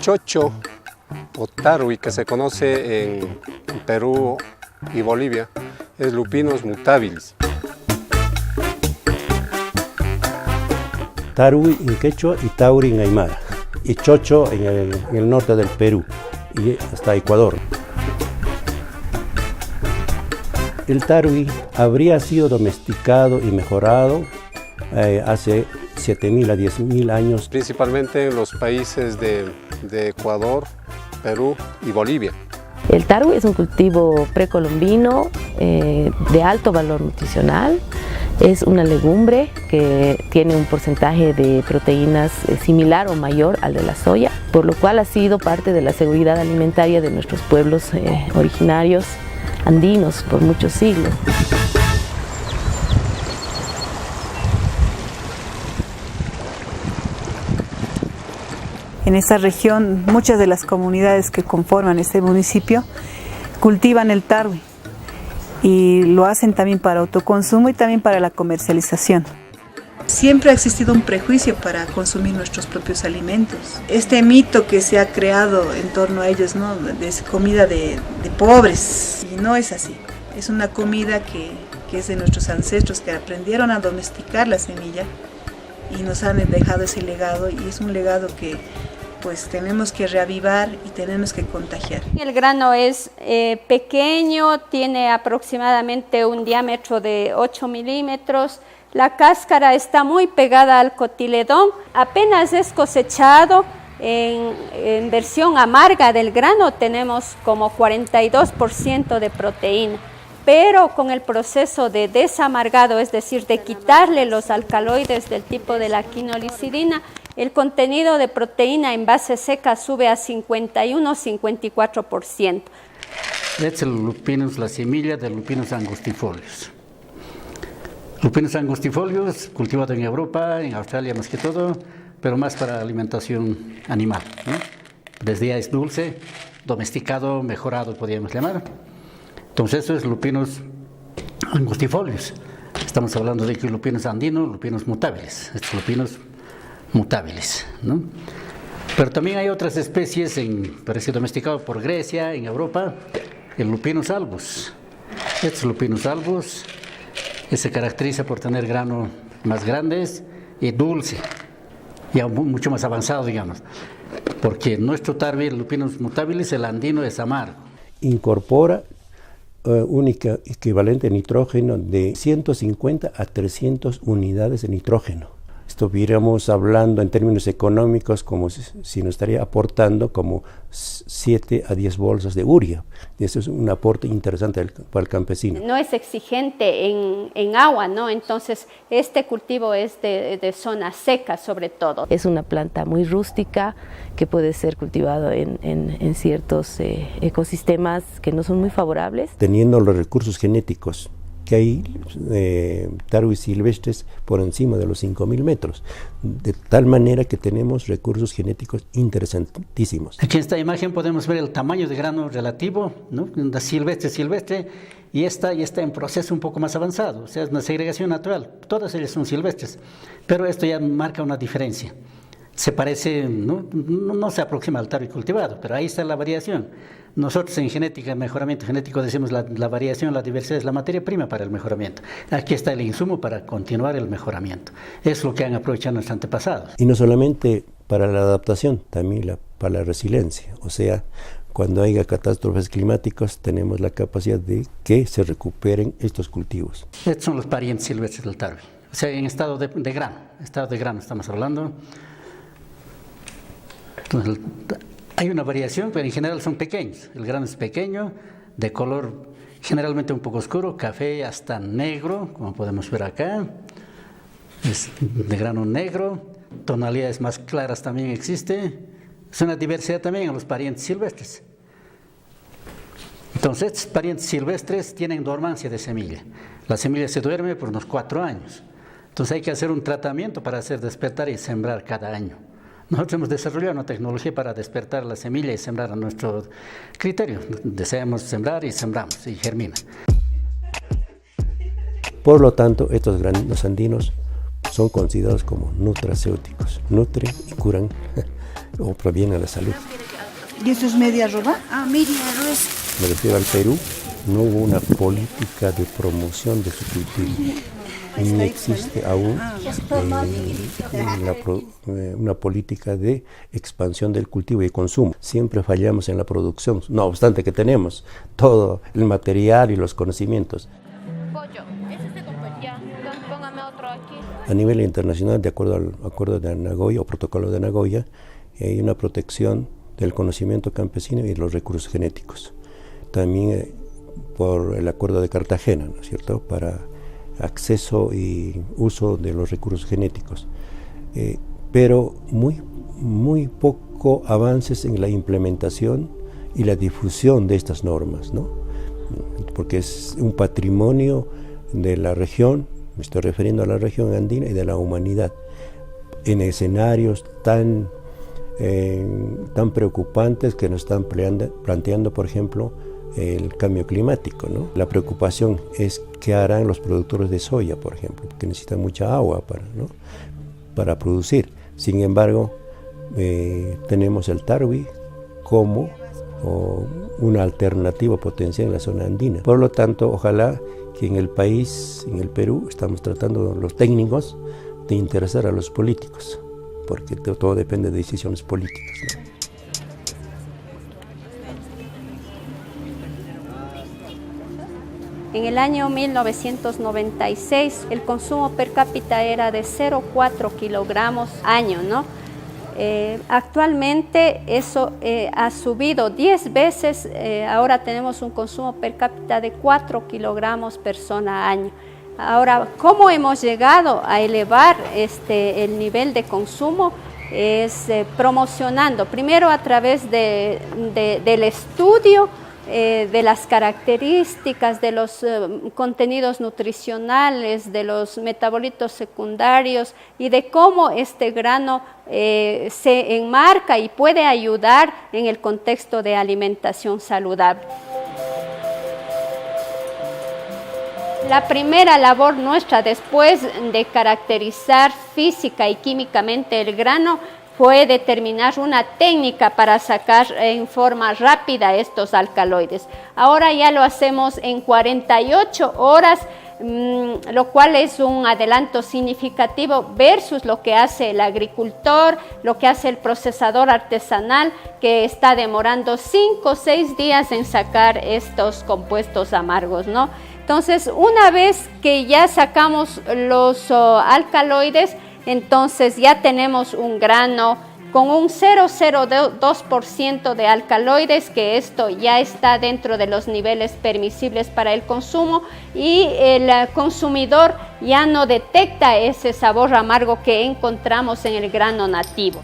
chocho o tarwi, que se conoce en Perú y Bolivia, es Lupinus mutabilis. Tarwi en quechua y tauri en aymara, y chocho en el norte del Perú y hasta Ecuador. El tarwi habría sido domesticado y mejorado hace 7.000 a 10.000 años. Principalmente en los países de Ecuador, Perú y Bolivia. El tarwi es un cultivo precolombino de alto valor nutricional. Es una legumbre que tiene un porcentaje de proteínas similar o mayor al de la soya, por lo cual ha sido parte de la seguridad alimentaria de nuestros pueblos originarios andinos por muchos siglos. En esta región, muchas de las comunidades que conforman este municipio cultivan el tarwi y lo hacen también para autoconsumo y también para la comercialización. Siempre ha existido un prejuicio para consumir nuestros propios alimentos. Este mito que se ha creado en torno a ellos, ¿no?, de comida de pobres, y no es así. Es una comida que es de nuestros ancestros que aprendieron a domesticar la semilla y nos han dejado ese legado, y es un legado que pues tenemos que reavivar y tenemos que contagiar. El grano es pequeño, tiene aproximadamente un diámetro de 8 milímetros, la cáscara está muy pegada al cotiledón, apenas es cosechado, en versión amarga del grano tenemos como 42% de proteína, pero con el proceso de desamargado, es decir, de quitarle los alcaloides del tipo de la quinolicidina, el contenido de proteína en base seca sube a 51-54%. Este es el lupinus, la semilla del Lupinus angustifolius. Lupinus angustifolius, cultivado en Europa, en Australia más que todo, pero más para alimentación animal, ¿no? Desde ya es dulce, domesticado, mejorado, podríamos llamar. Entonces, eso es Lupinus angustifolius. Estamos hablando de que Lupinus andino, Lupinus mutabilis. Estos Lupinus mutabilis, ¿no? Pero también hay otras especies, parece domesticado por Grecia, en Europa, el Lupinus albus. Este Lupinus albus se caracteriza por tener granos más grandes y dulce, y aún mucho más avanzado, digamos, porque nuestro tarwi, el Lupinus mutabilis, el andino, es amargo. Incorpora un equivalente de nitrógeno de 150 a 300 unidades de nitrógeno. Estuviéramos hablando en términos económicos como si nos estaría aportando como 7 a 10 bolsas de urea. Y eso es un aporte interesante para el campesino. No es exigente en agua, ¿no? Entonces este cultivo es de zona seca sobre todo. Es una planta muy rústica que puede ser cultivado en ciertos ecosistemas que no son muy favorables. Teniendo los recursos genéticos que hay tarwi silvestres por encima de los 5.000 metros, de tal manera que tenemos recursos genéticos interesantísimos. Aquí en esta imagen podemos ver el tamaño de grano relativo, ¿no? Una silvestre, y esta en proceso un poco más avanzado, o sea, es una segregación natural, todas ellas son silvestres, pero esto ya marca una diferencia. Se parece, no se aproxima al tarwi cultivado, pero ahí está la variación. Nosotros en genética, mejoramiento genético, decimos la variación, la diversidad es la materia prima para el mejoramiento. Aquí está el insumo para continuar el mejoramiento. Es lo que han aprovechado nuestros antepasados. Y no solamente para la adaptación, también para la resiliencia. O sea, cuando haya catástrofes climáticas, tenemos la capacidad de que se recuperen estos cultivos. Estos son los parientes silvestres del tarwi. O sea, en estado de grano estamos hablando. Entonces, hay una variación, pero en general son pequeños. El grano es pequeño, de color generalmente un poco oscuro, café hasta negro, como podemos ver acá. Es de grano negro, tonalidades más claras también existe. Es una diversidad también en los parientes silvestres. Entonces, estos parientes silvestres tienen dormancia de semilla. La semilla se duerme por unos 4 años. Entonces hay que hacer un tratamiento para hacer despertar y sembrar cada año. Nosotros hemos desarrollado una tecnología para despertar la semilla y sembrar a nuestro criterio. Deseamos sembrar y sembramos y germina. Por lo tanto, estos granos andinos son considerados como nutracéuticos, nutren y curan o proviene de la salud. ¿Y eso es media roba? Ah, media rosa. Me refiero al Perú, no hubo una política de promoción de su cultivo. Ni existe aún una política de expansión del cultivo y consumo. Siempre fallamos en la producción, no obstante que tenemos todo el material y los conocimientos. A nivel internacional, de acuerdo al Acuerdo de Nagoya o Protocolo de Nagoya, hay una protección del conocimiento campesino y los recursos genéticos. También por el Acuerdo de Cartagena, ¿no es cierto?, para acceso y uso de los recursos genéticos, pero muy poco avances en la implementación y la difusión de estas normas, ¿no? Porque es un patrimonio de la región, me estoy refiriendo a la región andina y de la humanidad, en escenarios tan preocupantes que nos están planteando, por ejemplo, el cambio climático, ¿no? La preocupación es qué harán los productores de soya, por ejemplo, que necesitan mucha agua para producir. Sin embargo, tenemos el tarwi como una alternativa potencial en la zona andina. Por lo tanto, ojalá que en el país, en el Perú, estamos tratando los técnicos de interesar a los políticos, porque todo depende de decisiones políticas, ¿no? En el año 1996 el consumo per cápita era de 0,4 kilogramos año, ¿no? Actualmente eso ha subido 10 veces, ahora tenemos un consumo per cápita de 4 kilogramos persona año. Ahora, ¿cómo hemos llegado a elevar el nivel de consumo? Es promocionando, primero a través del estudio de las características, de los contenidos nutricionales, de los metabolitos secundarios y de cómo este grano se enmarca y puede ayudar en el contexto de alimentación saludable. La primera labor nuestra después de caracterizar física y químicamente el grano fue determinar una técnica para sacar en forma rápida estos alcaloides. Ahora ya lo hacemos en 48 horas, lo cual es un adelanto significativo versus lo que hace el agricultor, lo que hace el procesador artesanal, que está demorando 5 o 6 días en sacar estos compuestos amargos, ¿no? Entonces, una vez que ya sacamos los alcaloides, entonces ya tenemos un grano con un 0,02% de alcaloides, que esto ya está dentro de los niveles permisibles para el consumo, y el consumidor ya no detecta ese sabor amargo que encontramos en el grano nativo.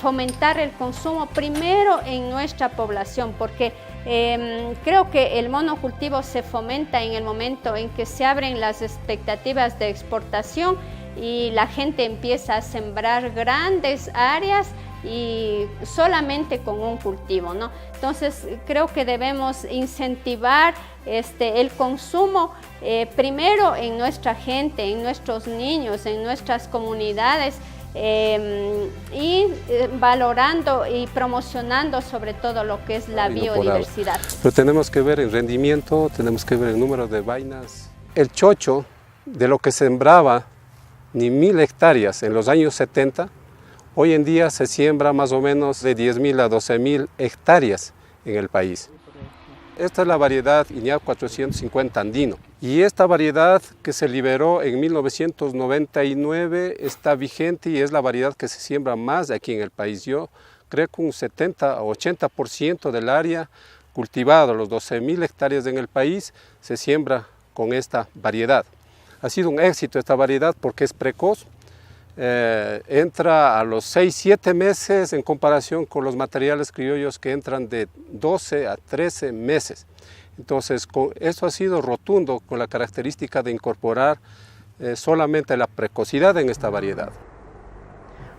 Fomentar el consumo primero en nuestra población, porque creo que el monocultivo se fomenta en el momento en que se abren las expectativas de exportación y la gente empieza a sembrar grandes áreas y solamente con un cultivo, ¿no? Entonces creo que debemos incentivar el consumo primero en nuestra gente, en nuestros niños, en nuestras comunidades, y valorando y promocionando sobre todo lo que es la biodiversidad. Pero tenemos que ver el rendimiento, tenemos que ver el número de vainas. El chocho, de lo que sembraba ni 1000 hectáreas en los años 70, hoy en día se siembra más o menos de 10.000 a 12.000 hectáreas en el país. Esta es la variedad INIAP 450 andino. Y esta variedad que se liberó en 1999 está vigente y es la variedad que se siembra más aquí en el país. Yo creo que un 70 o 80% del área cultivada, los 12.000 hectáreas en el país, se siembra con esta variedad. Ha sido un éxito esta variedad porque es precoz. Entra a los 6-7 meses en comparación con los materiales criollos que entran de 12 a 13 meses. Entonces, esto ha sido rotundo con la característica de incorporar solamente la precocidad en esta variedad.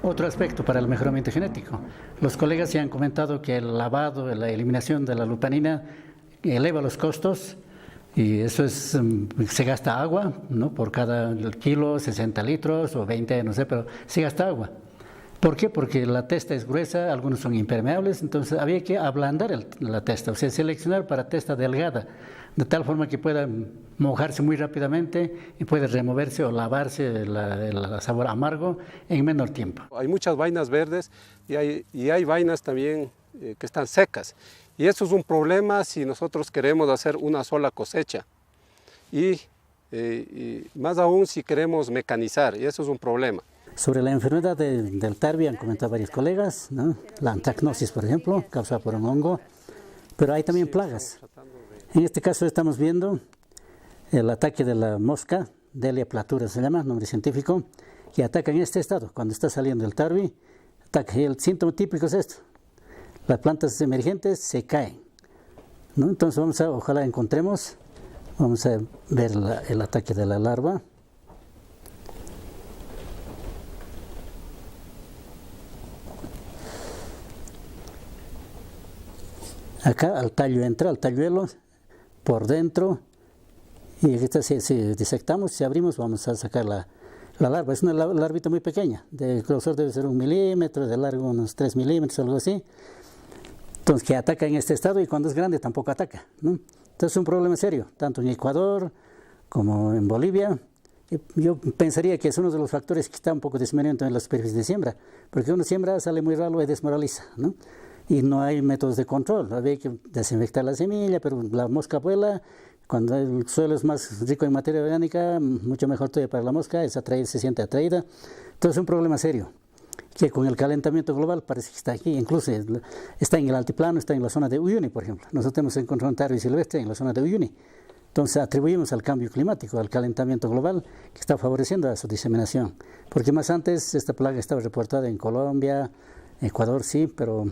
Otro aspecto para el mejoramiento genético. Los colegas ya han comentado que el lavado, la eliminación de la lupanina eleva los costos Y eso es, se gasta agua, ¿no? Por cada kilo, 60 litros o 20, no sé, pero se gasta agua. ¿Por qué? Porque la testa es gruesa, algunos son impermeables, entonces había que ablandar la testa, o sea, seleccionar para testa delgada, de tal forma que pueda mojarse muy rápidamente y puede removerse o lavarse el sabor amargo en menor tiempo. Hay muchas vainas verdes y hay vainas también que están secas. Y eso es un problema si nosotros queremos hacer una sola cosecha. Y más aún si queremos mecanizar, y eso es un problema. Sobre la enfermedad del tarwi han comentado varios colegas, ¿no? La antracnosis, por ejemplo, causada por un hongo, pero hay también plagas. En este caso estamos viendo el ataque de la mosca, Delia platura se llama, nombre científico, que ataca en este estado, cuando está saliendo el tarwi, ataca. Y el síntoma típico es esto: las plantas emergentes se caen, ¿no? Entonces ojalá encontremos, vamos a ver el ataque de la larva. Acá al tallo entra, al talluelo, por dentro, y si disectamos, si abrimos, vamos a sacar la larva. Es una larvita muy pequeña, de grosor debe ser 1 milímetro, de largo unos 3 milímetros, algo así. Entonces, que ataca en este estado, y cuando es grande tampoco ataca, ¿no? Entonces es un problema serio, tanto en Ecuador como en Bolivia. Yo pensaría que es uno de los factores que está un poco disminuyendo en las superficies de siembra, porque uno siembra, sale muy raro y desmoraliza, ¿no? Y no hay métodos de control, había que desinfectar la semilla, pero la mosca vuela. Cuando el suelo es más rico en materia orgánica, mucho mejor todavía para la mosca, se siente atraída. Entonces es un problema serio, que con el calentamiento global parece que está aquí, incluso está en el altiplano, está en la zona de Uyuni, por ejemplo. Nosotros hemos encontrado un tarwi silvestre en la zona de Uyuni. Entonces atribuimos al cambio climático, al calentamiento global, que está favoreciendo a su diseminación. Porque más antes esta plaga estaba reportada en Colombia, Ecuador sí, pero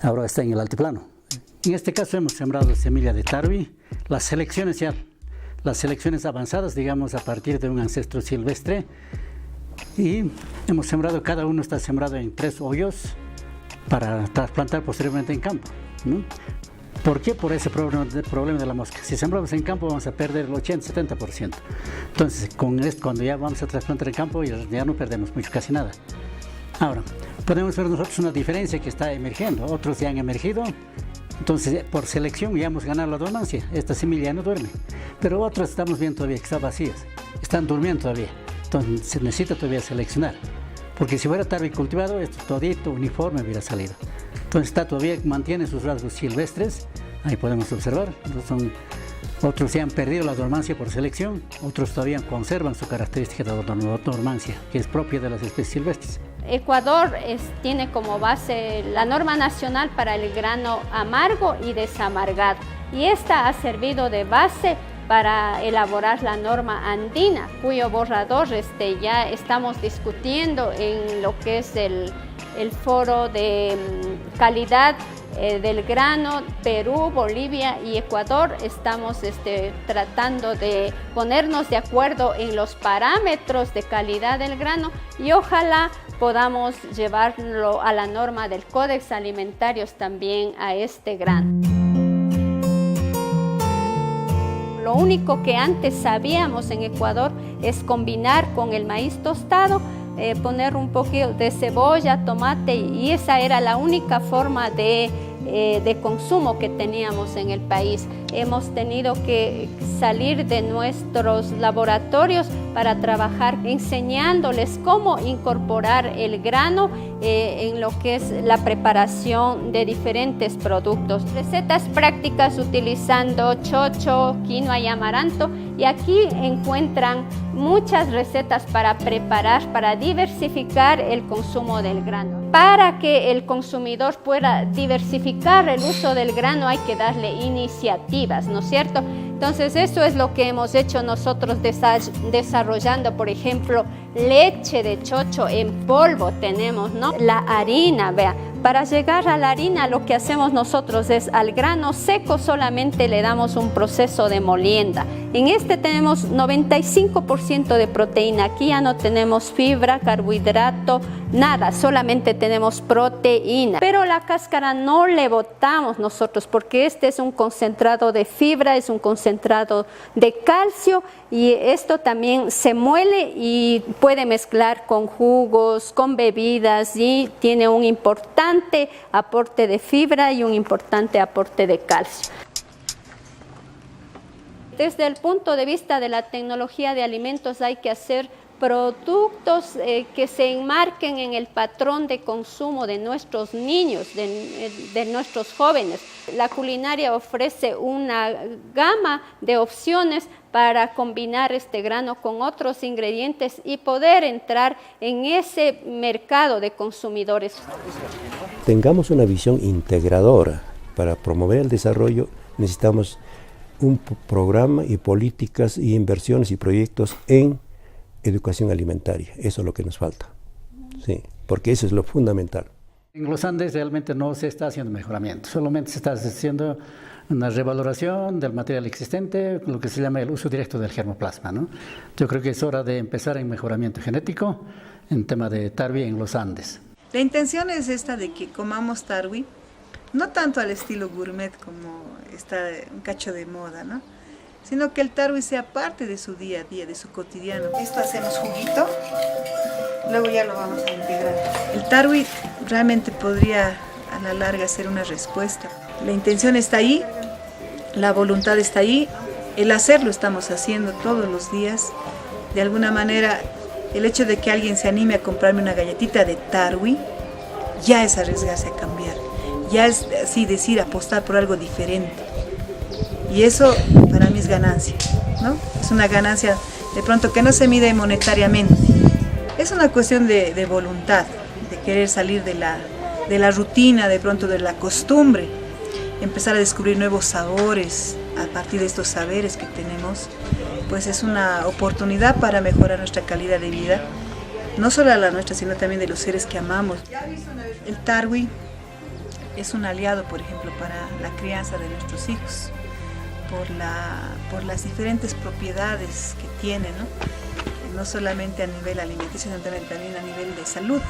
ahora está en el altiplano. En este caso hemos sembrado semilla de tarwi, las selecciones avanzadas, digamos, a partir de un ancestro silvestre, y hemos sembrado, cada uno está sembrado en 3 hoyos para trasplantar posteriormente en campo, ¿no? ¿Por qué? Por ese problema de la mosca. Si sembramos en campo vamos a perder el 80-70%. Entonces, cuando ya vamos a trasplantar en campo ya no perdemos mucho, casi nada. Ahora, podemos ver nosotros una diferencia que está emergiendo, otros ya han emergido. Entonces, por selección ya hemos ganado la dormancia, esta semilla ya no duerme, pero otras estamos viendo todavía que están vacías, están durmiendo todavía, entonces se necesita todavía seleccionar, porque si fuera tarwi cultivado, esto todito uniforme hubiera salido. Entonces todavía mantiene sus rasgos silvestres, ahí podemos observar. Otros se han perdido la dormancia por selección, otros todavía conservan su característica de dormancia, que es propia de las especies silvestres. Ecuador tiene como base la norma nacional para el grano amargo y desamargado, y esta ha servido de base para elaborar la norma andina, cuyo borrador ya estamos discutiendo en lo que es el foro de calidad del grano. Perú, Bolivia y Ecuador estamos tratando de ponernos de acuerdo en los parámetros de calidad del grano, y ojalá podamos llevarlo a la norma del Códex Alimentarios también a este grano. Lo único que antes sabíamos en Ecuador es combinar con el maíz tostado, poner un poquito de cebolla, tomate, y esa era la única forma de consumo que teníamos en el país. Hemos tenido que salir de nuestros laboratorios para trabajar enseñándoles cómo incorporar el grano en lo que es la preparación de diferentes productos. Recetas prácticas utilizando chocho, quinoa y amaranto, y aquí encuentran muchas recetas para preparar, para diversificar el consumo del grano. Para que el consumidor pueda diversificar el uso del grano hay que darle iniciativas, ¿no es cierto? Entonces eso es lo que hemos hecho nosotros desarrollando, por ejemplo, leche de chocho en polvo tenemos, ¿no? La harina, vea. Para llegar a la harina lo que hacemos nosotros es al grano seco solamente le damos un proceso de molienda. En este tenemos 95% de proteína. Aquí ya no tenemos fibra, carbohidrato, nada, solamente tenemos proteína. Pero la cáscara no le botamos nosotros porque este es un concentrado de fibra, es un concentrado de calcio y esto también se muele y puede mezclar con jugos, con bebidas y tiene un importante aporte de fibra y un importante aporte de calcio. Desde el punto de vista de la tecnología de alimentos hay que hacer productos que se enmarquen en el patrón de consumo de nuestros niños, de nuestros jóvenes. La culinaria ofrece una gama de opciones para combinar este grano con otros ingredientes y poder entrar en ese mercado de consumidores. Tengamos una visión integradora. Para promover el desarrollo necesitamos un programa y políticas y inversiones y proyectos en educación alimentaria. Eso es lo que nos falta, sí, porque eso es lo fundamental. En los Andes realmente no se está haciendo mejoramiento, solamente se está haciendo una revaloración del material existente, lo que se llama el uso directo del germoplasma, ¿no? Yo creo que es hora de empezar en mejoramiento genético en tema de tarwi en los Andes. La intención es esta de que comamos tarwi, no tanto al estilo gourmet como está un cacho de moda, ¿no? Sino que el tarwi sea parte de su día a día, de su cotidiano. Esto hacemos juguito, luego ya lo vamos a integrar. El tarwi realmente podría a la larga ser una respuesta. La intención está ahí, la voluntad está ahí, el hacerlo estamos haciendo todos los días. De alguna manera, el hecho de que alguien se anime a comprarme una galletita de tarwi, ya es arriesgarse a cambiar. Ya es así decir, apostar por algo diferente. Y eso para mí es ganancia, ¿no? Es una ganancia de pronto que no se mide monetariamente. Es una cuestión de voluntad, de querer salir de la rutina, de pronto de la costumbre, empezar a descubrir nuevos sabores a partir de estos saberes que tenemos. Pues es una oportunidad para mejorar nuestra calidad de vida, no solo la nuestra, sino también de los seres que amamos. El tarwi es un aliado, por ejemplo, para la crianza de nuestros hijos, por las diferentes propiedades que tiene, ¿no? No solamente a nivel alimenticio, sino también a nivel de salud.